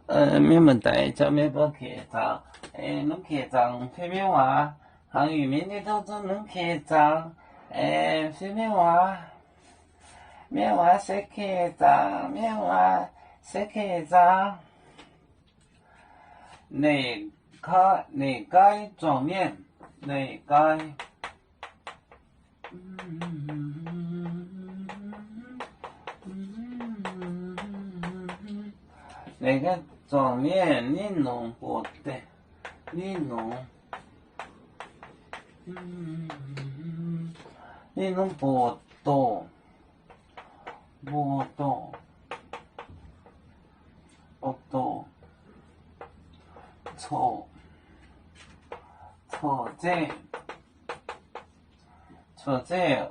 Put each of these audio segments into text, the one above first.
咩问题？做咩不客照？侬客照phía bên ngoài hàng语明天都做侬客照。phía bên ngoài bên ngoài sẽ客照，bên ngoài sẽ客照。哪该转面？哪该？哪个转面？你弄不对，你弄不懂，不懂，错这，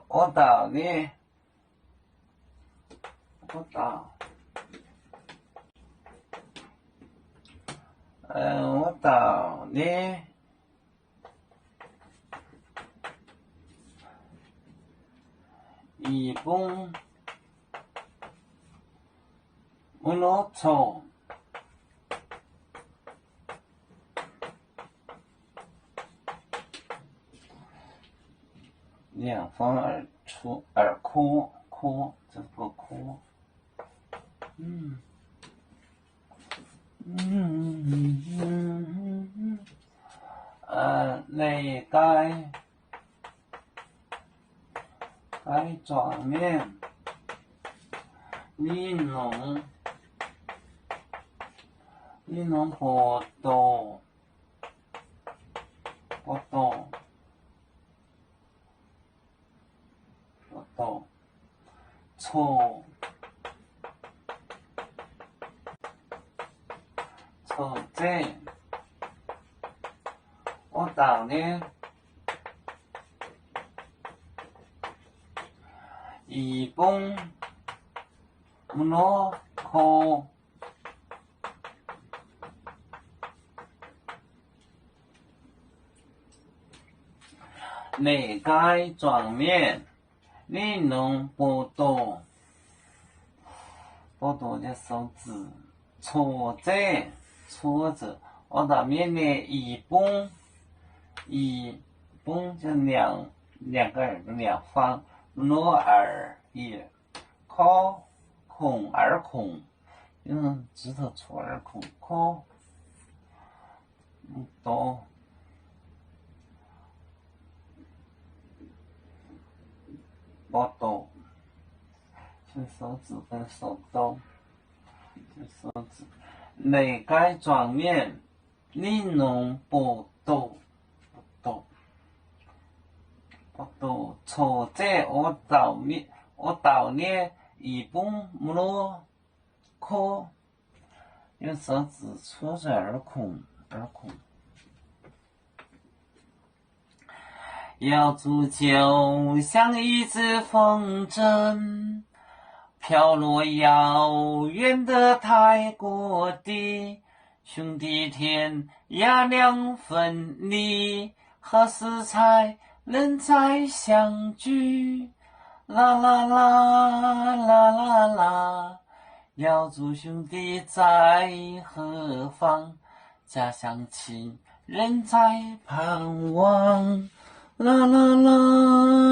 我道你，我道你。一本不能错，两方而出而哭，这个哭，哪该转面？你弄不懂，错这，我道你。一本不能哭，哪该转面？你弄不懂，的手指，错字，我道面呢一本就两个人的两方。诺尔也空而空，指头出而空，懂不懂？是手指跟手动，是手指。哪该转面？你弄不懂。错这我道你一本不能哭，用手指戳着而空。要煮酒像一只风筝，飘落遥远的泰国地，兄弟天涯两分离，何时才能再相聚？啦啦啦啦啦啦，要祝兄弟在何方？家乡亲人在盼望。啦啦啦。